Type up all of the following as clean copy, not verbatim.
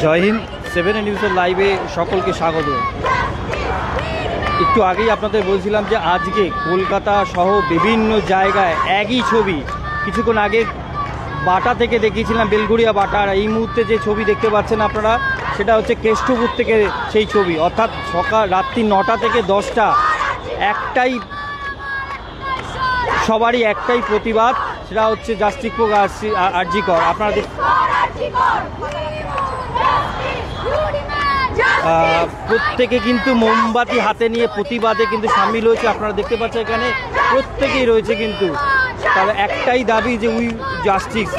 জয় হিন্দ। 7 নিউজের লাইভে সকলকে স্বাগত। একটু আগেই আপনাদের বলছিলাম যে আজকে কলকাতা সহ বিভিন্ন জায়গায় একই ছবি। কিছুক্ষণ আগে বাটা থেকে দেখিয়েছিলাম, বেলঘড়িয়া বাটা। আর এই মুহূর্তে যে ছবি দেখতে পাচ্ছেন আপনারা, সেটা হচ্ছে কেষ্টপুর থেকে সেই ছবি। অর্থাৎ রাত্রি 9টা থেকে 10টা একটাই, সবারই একটাই প্রতিবাদ, সেটা হচ্ছে জাস্টিস ফর আরজি কর। আপনারা প্রত্যেকে কিন্তু মোমবাতি হাতে নিয়ে প্রতিবাদে কিন্তু সামিল হয়েছে। আপনারা দেখতে পাচ্ছেন এখানে প্রত্যেকেই রয়েছে, কিন্তু তার একটাই দাবি যে উই জাস্টিস।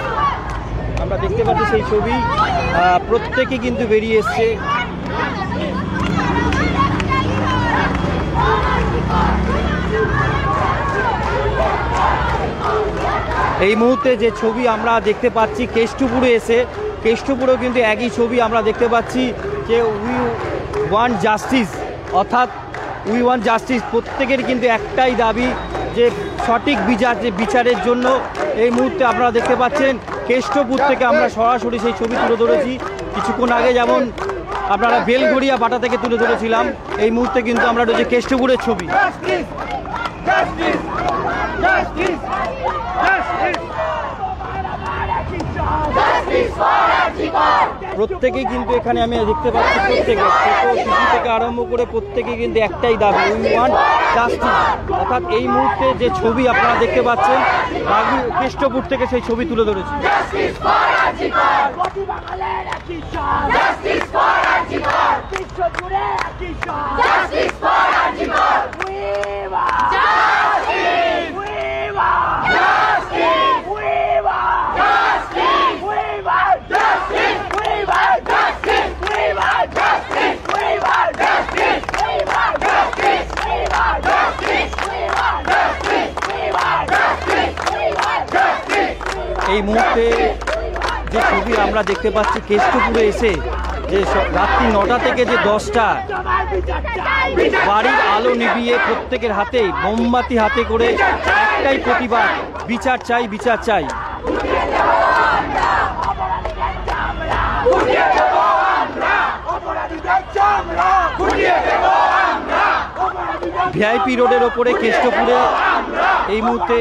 আমরা দেখতে পাচ্ছি সেই ছবি, প্রত্যেকে কিন্তু বেরিয়ে এসছে। এই মুহূর্তে যে ছবি আমরা দেখতে পাচ্ছি কেষ্টপুরে এসে, কেষ্টপুরেও কিন্তু একই ছবি আমরা দেখতে পাচ্ছি যে উই ওয়ান্ট জাস্টিস, অর্থাৎ উই ওয়ান্ট জাস্টিস। প্রত্যেকের কিন্তু একটাই দাবি যে সঠিক বিচারের জন্য। এই মুহূর্তে আপনারা দেখতে পাচ্ছেন কেষ্টপুর থেকে আমরা সরাসরি সেই ছবি তুলে ধরেছি। কিছুক্ষণ আগে যেমন আপনারা বেলঘড়িয়া বাটা থেকে তুলে ধরেছিলাম, এই মুহূর্তে কিন্তু আমরা রয়েছে কেষ্টপুরের ছবি। প্রত্যেকেই কিন্তু এখানে আমি দেখতে পাচ্ছি, প্রত্যেকে ছোট শিশু থেকে আরম্ভ করে প্রত্যেকে কিন্তু একটাই দাবি, উই ওয়ান্ট জাস্টিস। অর্থাৎ এই মুহূর্তে যে ছবি আপনারা দেখতে পাচ্ছেন, কেষ্টপুর থেকে সেই ছবি তুলে ধরেছি। এই মুহূর্তে যে ছবি আমরা দেখতে পাচ্ছি কেষ্টপুরে এসে, যে রাত্রি 9টা থেকে যে 10টা বাড়ির আলো নিভিয়ে প্রত্যেকের হাতে মোমবাতি হাতে করে একটাই প্রতিবাদ, বিচার চাই, বিচার চাই। ভিআইপি রোডের ওপরে কেষ্টপুরে এই মুহূর্তে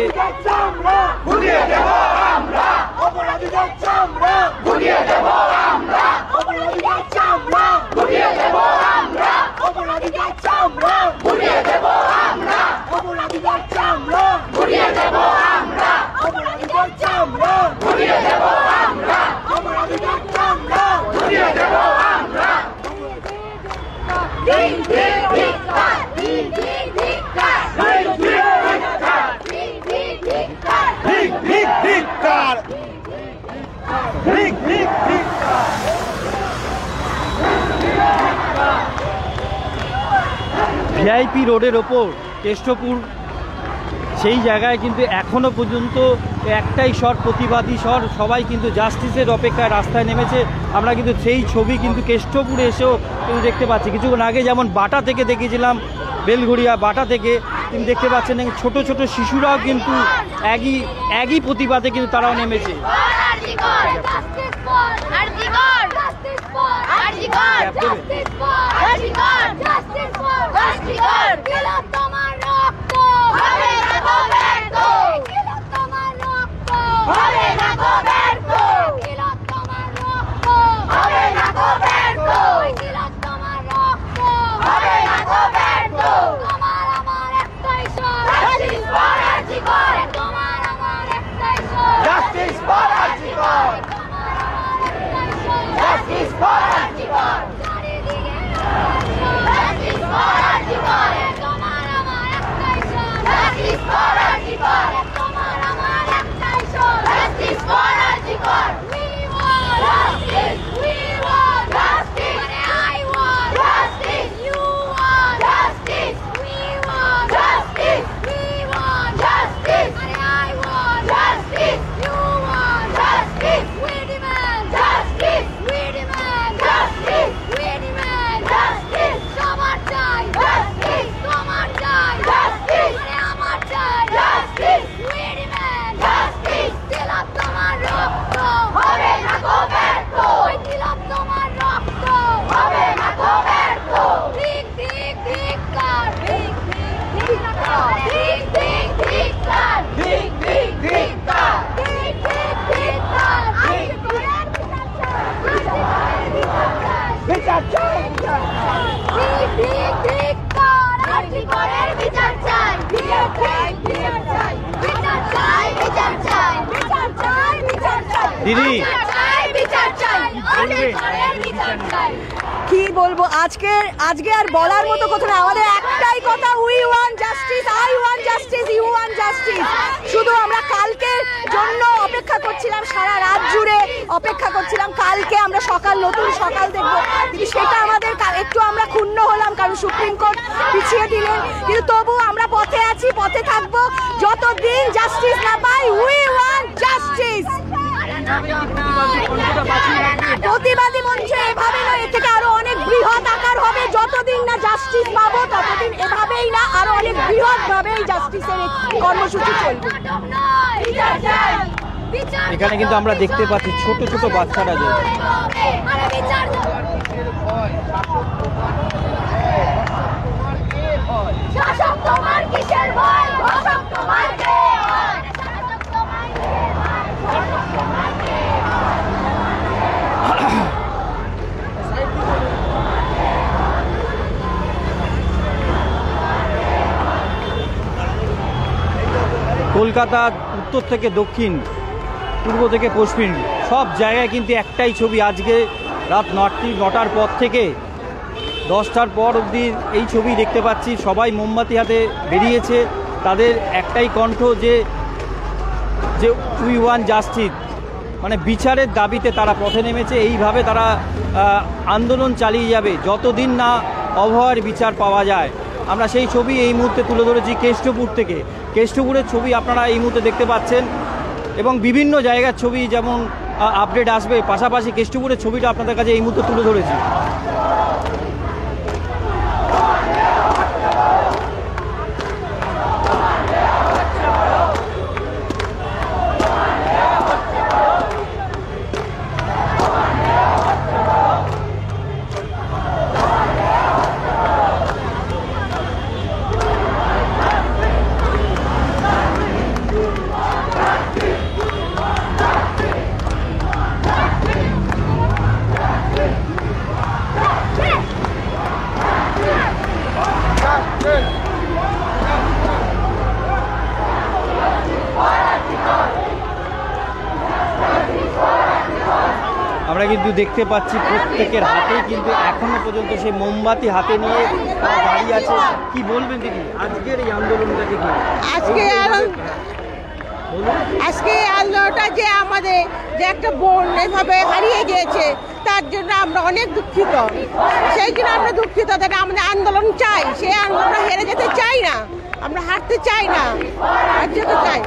ভিআইপি রোডের ওপর কেষ্টপুর, সেই জায়গায় কিন্তু এখনো পর্যন্ত একটাই স্বর, প্রতিবাদী স্বর। সবাই কিন্তু জাস্টিসের অপেক্ষায় রাস্তায় নেমেছে। আমরা কিন্তু সেই ছবি কিন্তু কেষ্টপুরে এসেও কিন্তু দেখতে পাচ্ছি। কিছুক্ষণ আগে যেমন বাটা থেকে দেখেছিলাম, বেলঘড়িয়া বাটা থেকে কিন্তু দেখতে পাচ্ছেন ছোট ছোট শিশুরাও কিন্তু একই প্রতিবাদে কিন্তু তারাও নেমেছে। Justice for দিদি কি বলবো, আজকে আর বলার মতো কথা না, আমাদের একটাই কথা, we want justice, I want justice, you want justice. শুধু আমরা কালকের জন্য অপেক্ষা করছিলাম, সারা রাত জুড়ে অপেক্ষা করছিলাম, কালকে আমরা নতুন সকাল দেখবো, কিন্তু সেটা আমাদের একটু আমরা ক্ষুণ্ণ হলাম, কারণ সুপ্রিম কোর্ট পিছিয়ে দিলেন। কিন্তু তবু আমরা পথে আছি, পথে থাকবো যতদিন জাস্টিস না পাই। We want justice. প্রতিবাদী মঞ্চ এভাবে নয়, এর থেকে আরো অনেক বৃহৎ আকার হবে। যতদিন না জাস্টিস পাবো ততদিন এভাবেই না, আরো অনেক বৃহৎ ভাবে এই জাস্টিসের কর্মসূচি চলবে। এখানে কিন্তু আমরা দেখতে পাচ্ছি ছোট ছোট বাচ্চারা যে কলকাতা উত্তর থেকে দক্ষিণ, পূর্ব থেকে পশ্চিম সব জায়গায় কিন্তু একটাই ছবি। আজকে রাত 9টার পর থেকে 10টার পর অবধি এই ছবি দেখতে পাচ্ছি। সবাই মোমবাতি হাতে বেরিয়েছে, তাদের একটাই কণ্ঠ যে উই ওয়ান্ট জাস্টিস, মানে বিচারের দাবিতে তারা পথে নেমেছে। এইভাবে তারা আন্দোলন চালিয়ে যাবে যতদিন না অভয়ের বিচার পাওয়া যায়। আমরা সেই ছবি এই মুহূর্তে তুলে ধরেছি কেষ্টপুর থেকে। কেষ্টপুরের ছবি আপনারা এই মুহূর্তে দেখতে পাচ্ছেন এবং বিভিন্ন জায়গার ছবি যেমন আপডেট আসবে, পাশাপাশি কেষ্টপুরের ছবিটা আপনাদের কাছে এই মুহূর্তে তুলে ধরেছি। আমরা কিন্তু দেখতে পাচ্ছি প্রত্যেকের হাতেই কিন্তু এখনো পর্যন্ত সেই মোমবাতি হাতে নিয়ে দাঁড়িয়ে আছে। কি বলবেন দিদি আজকের এই আন্দোলনটাকে? কি আজকে আন্দোলনটা যে আমাদের যে একটা বোন এভাবে হারিয়ে গিয়েছে, তার জন্য আমরা অনেক দুঃখিত। সেই জন্য আমরা দুঃখিত, আমাদের আন্দোলন চাই, সেই আন্দোলন হেরে যেতে চাই না, আমরা হারতে চাই না, আর যেতে চাই।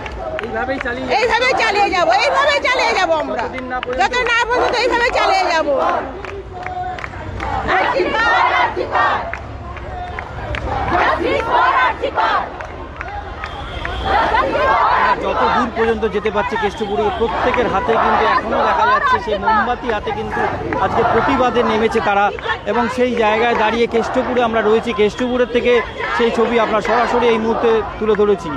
এইভাবে চালিয়ে যাবো, আমরা যত না পর্যন্ত এইভাবে চালিয়ে যাবো। যত দূর পর্যন্ত যেতে পারছে কেষ্টপুরে প্রত্যেকের হাতে কিন্তু এখনো দেখা যাচ্ছে সেই মোমবাতি হাতে কিন্তু আজকে প্রতিবাদে নেমেছে তারা। এবং সেই জায়গায় দাঁড়িয়ে কেষ্টপুরে আমরা রয়েছি, কেষ্টপুরের থেকে সেই ছবি আমরা সরাসরি এই মুহূর্তে তুলে ধরেছি।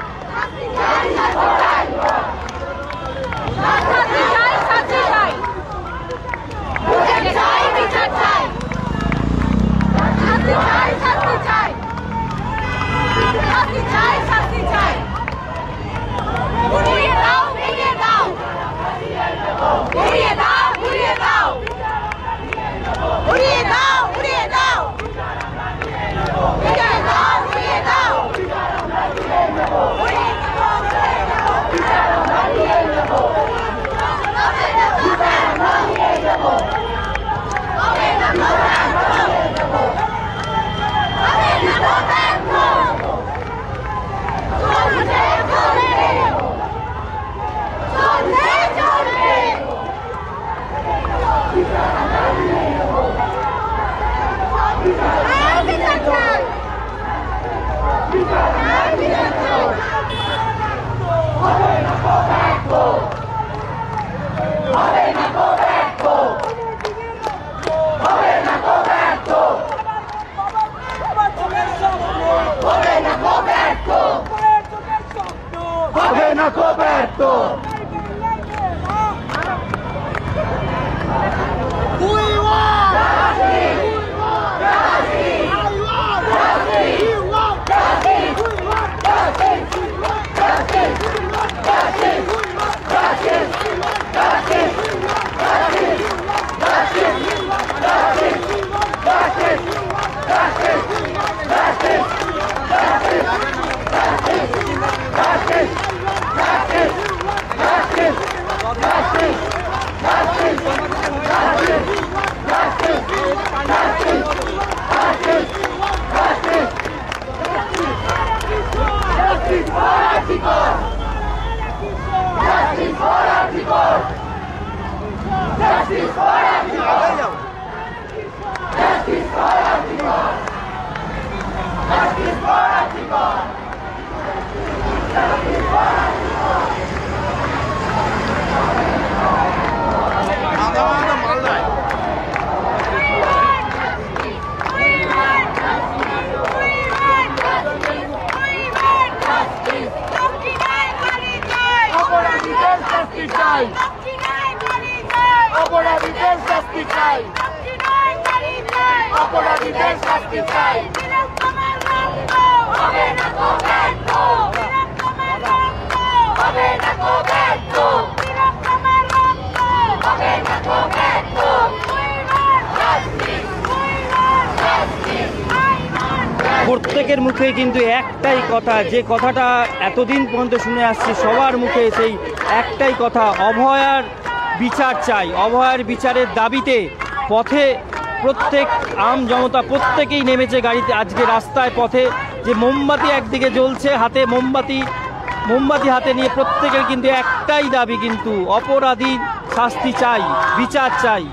চাই, অপরাধীদের শাস্তি চাই, অপরাধীদের শাস্তি চাই। প্রত্যেকের মুখে কিন্তু একটাই কথা, যে কথাটা এতদিন পর্যন্ত শুনে আসছি সবার মুখে, সেই একটাই কথা, অভয়ার বিচার চাই। অভয়ার বিচারের দাবিতে পথে প্রত্যেক আম জনতা প্রত্যেকেই নেমেছে গাড়িতে, আজকে রাস্তায় পথে, যে মোমবাতি একদিকে জ্বলছে, হাতে মোমবাতি হাতে নিয়ে প্রত্যেকের কিন্তু একটাই দাবি, কিন্তু অপরাধী শাস্তি চাই, বিচার চাই।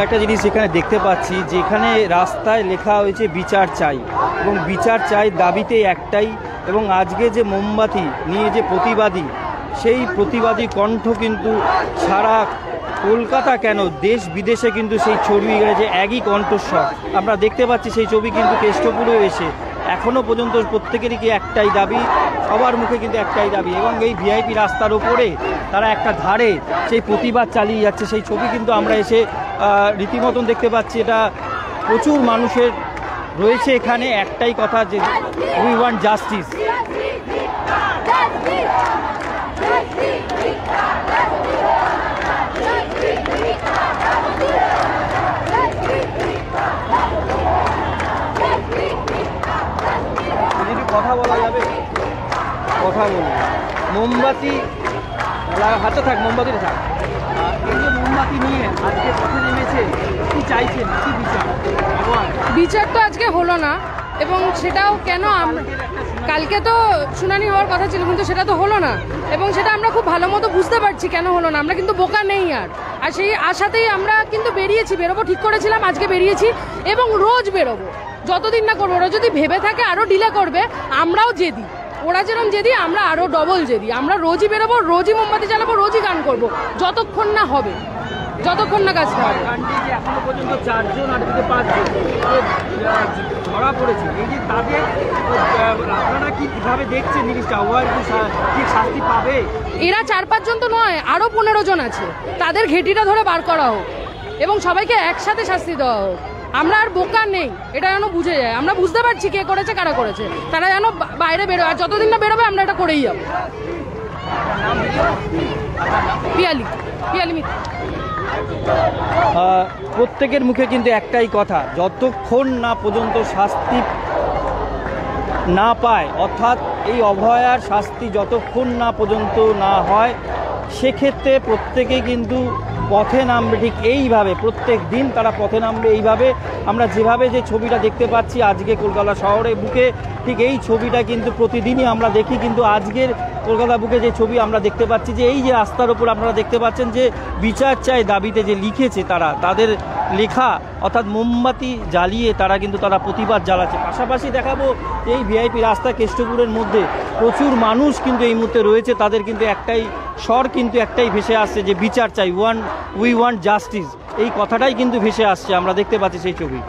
একটা জিনিস এখানে দেখতে পাচ্ছি, যেখানে রাস্তায় লেখা হয়েছে বিচার চাই, এবং বিচার চাই দাবিতে একটাই, এবং আজকে যে মোমবাতি নিয়ে যে প্রতিবাদী, সেই প্রতিবাদী কণ্ঠ কিন্তু সারা কলকাতা কেন দেশ বিদেশে কিন্তু সেই ছড়িয়ে গেছে একই কণ্ঠস্বর। আমরা দেখতে পাচ্ছি সেই ছবি কিন্তু কেষ্টপুরেও এসে এখনও পর্যন্ত প্রত্যেকেরই কি একটাই দাবি, সবার মুখে কিন্তু একটাই দাবি, এবং এই ভিআইপি রাস্তার ওপরে তারা একটা ধারে সেই প্রতিবাদ চালিয়ে যাচ্ছে। সেই ছবি কিন্তু আমরা এসে রীতিমতন দেখতে পাচ্ছি, এটা প্রচুর মানুষের রয়েছে এখানে একটাই কথা, যে উই ওয়ান্ট জাস্টিস। কথা বলা যাবে, কথা বলবো। মোমবাতি হাতে থাক, মোমবাতিটা থাক। এই যে মোমবাতি নিয়ে আজকে পথে নেমেছে, কি চাইছেন, কি বিচার? বিচার তো আজকে হলো না, এবং সেটাও কেন, কালকে তো শুনানি হওয়ার কথা ছিল কিন্তু সেটা তো হলো না, এবং সেটা আমরা খুব ভালো মতো বুঝতে পারছি কেন হলো না। আমরা কিন্তু বোকা নেই আর সেই আশাতেই আমরা কিন্তু বেরোবো ঠিক করেছিলাম, আজকে বেরিয়েছি এবং রোজ বেরোবো, যতদিন না করবো। ওরা যদি ভেবে থাকে আরও ডিলে করবে, আমরাও জেদি, ওরা যেরকম জেদি আমরা আরও ডবল জেদি। আমরা রোজই বেরোবো, রোজই মোমবাতি জ্বালাবো, রোজই গান করবো, যতক্ষণ না হবে, যতক্ষণ না কাজটা হবে। এখনো পর্যন্ত 4 জন আর 5 জন ধরা পড়েছে, এই যে তাদের আপনারা কিভাবে দেখছেন জিনিসটা, ওরা কি শাস্তি পাবে? এরা 4-5 জন তো নয়, আরও 15 জন আছে, তাদের ঘেটিটা ধরে বার করা হোক এবং সবাইকে একসাথে শাস্তি দেওয়া হোক। আমরা আর বোকা নেই, এটা যেন বুঝে যায়। আমরা বুঝতে পারছি কে করেছে, কারা করেছে, তারা যেন বাইরে বেরোয়, আর যতদিন না বেরোবে আমরা এটা করেই যাবো। পিয়ালি মিত্র। প্রত্যেকের মুখে কিন্তু একটাই কথা, যতক্ষণ না পর্যন্ত শাস্তি না পায়, অর্থাৎ এই অভয়ার শাস্তি যতক্ষণ না পর্যন্ত না হয়, সেক্ষেত্রে প্রত্যেকে কিন্তু পথে নামবে ঠিক এইভাবে, প্রত্যেক দিন তারা পথে নামবে এইভাবে। আমরা যেভাবে যে ছবিটা দেখতে পাচ্ছি আজকে কলকাতা শহরের বুকে, ঠিক এই ছবিটা কিন্তু প্রতিদিনই আমরা দেখি, কিন্তু আজকের কলকাতা বুকে যে ছবি আমরা দেখতে পাচ্ছি, যে এই যে রাস্তার ওপর আপনারা দেখতে পাচ্ছেন যে বিচার চাই দাবিতে যে লিখেছে তাদের লেখা, অর্থাৎ মোমবাতি জ্বালিয়ে তারা প্রতিবাদ জ্বালাচ্ছে। পাশাপাশি দেখাবো এই ভিআইপি রাস্তা কেষ্টপুরের মধ্যে প্রচুর মানুষ কিন্তু এই মুহূর্তে রয়েছে, তাদের কিন্তু একটাই স্বর কিন্তু একটাই ভেসে আসছে যে বিচার চাই, উই ওয়ান্ট জাস্টিস, এই কথাটাই কিন্তু ভেসে আসছে, আমরা দেখতে পাচ্ছি সেই ছবি।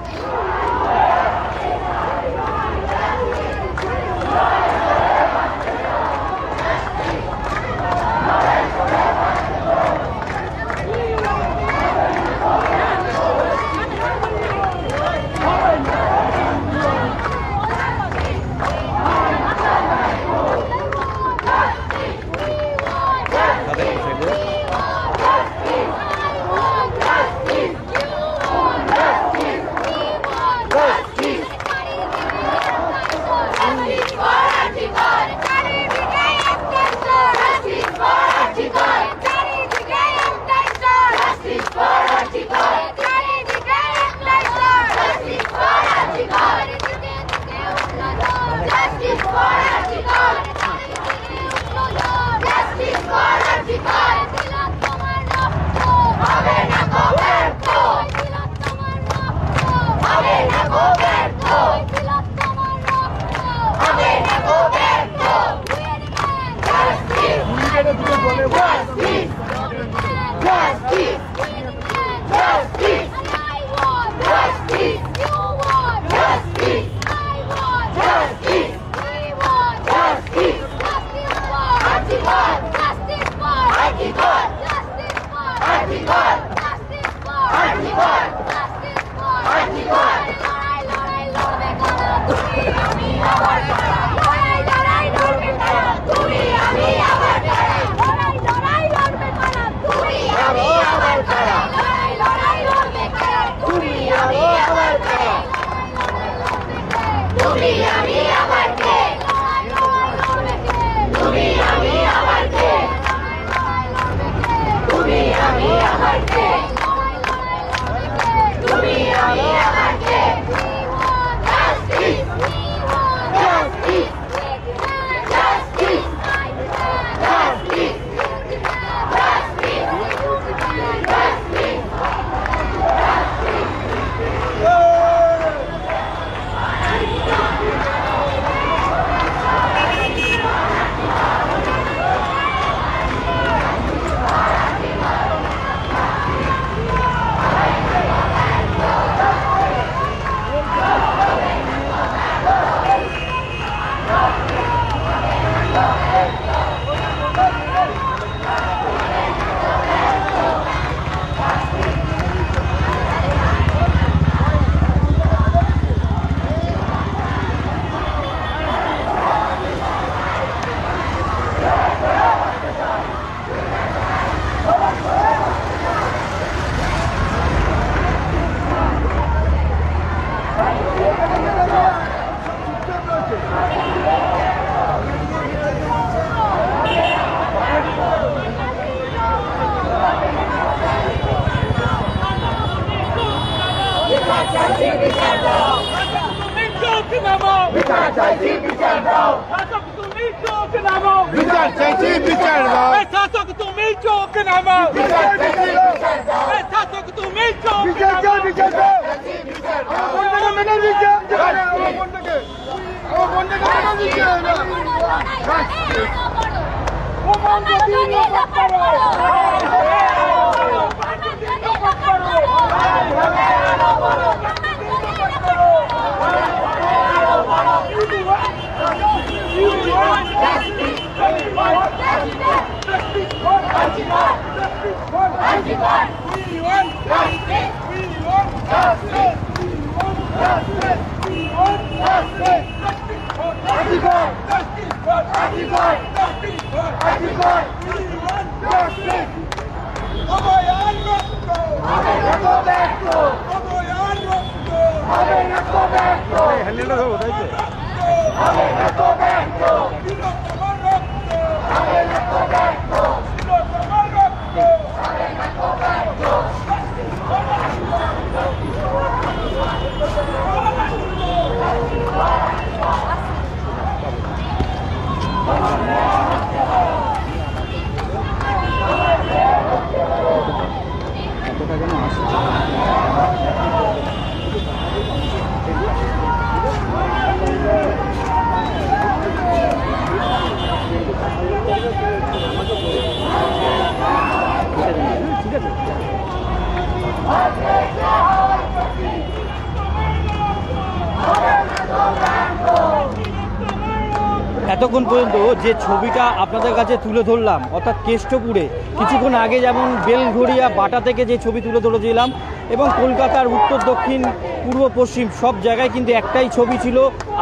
এতক্ষণ পর্যন্ত যে ছবিটা আপনাদের কাছে তুলে ধরলাম অর্থাৎ কেষ্টপুরে, কিছুক্ষণ আগে যেমন বেলঘড়িয়া বাটা থেকে যে ছবি তুলে ধরেছিলাম এবং কলকাতার উত্তর দক্ষিণ পূর্ব পশ্চিম সব জায়গায় কিন্তু একটাই ছবি ছিল।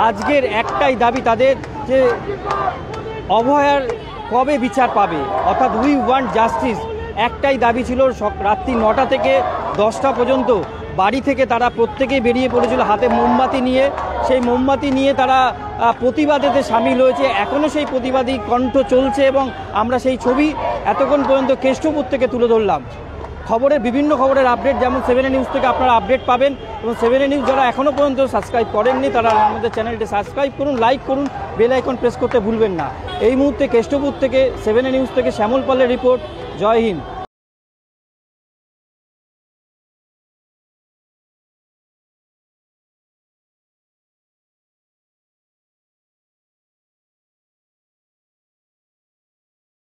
আজকের একটাই দাবি তাদের যে অভয়ার কবে বিচার পাবে, অর্থাৎ উই ওয়ান্ট জাস্টিস। একটাই দাবি ছিল, রাত্রি 9টা থেকে 10টা পর্যন্ত বাড়ি থেকে তারা প্রত্যেকেই বেরিয়ে পড়েছিল হাতে মোমবাতি নিয়ে। সেই মোমবাতি নিয়ে তারা প্রতিবাদেতে সামিল হয়েছে। এখনও সেই প্রতিবাদী কণ্ঠ চলছে এবং আমরা সেই ছবি এতক্ষণ পর্যন্ত কেষ্টপুর থেকে তুলে ধরলাম। বিভিন্ন খবরের আপডেট যেমন 7A নিউজ থেকে আপনারা আপডেট পাবেন এবং 7A নিউজ যারা এখনও পর্যন্ত সাবস্ক্রাইব করেননি তারা আমাদের চ্যানেলটি সাবস্ক্রাইব করুন, লাইক করুন, বেল আইকন প্রেস করতে ভুলবেন না। এই মুহূর্তে কেষ্টপুর থেকে 7A নিউজ থেকে শ্যামল পালের রিপোর্ট। জয় হিন্দ।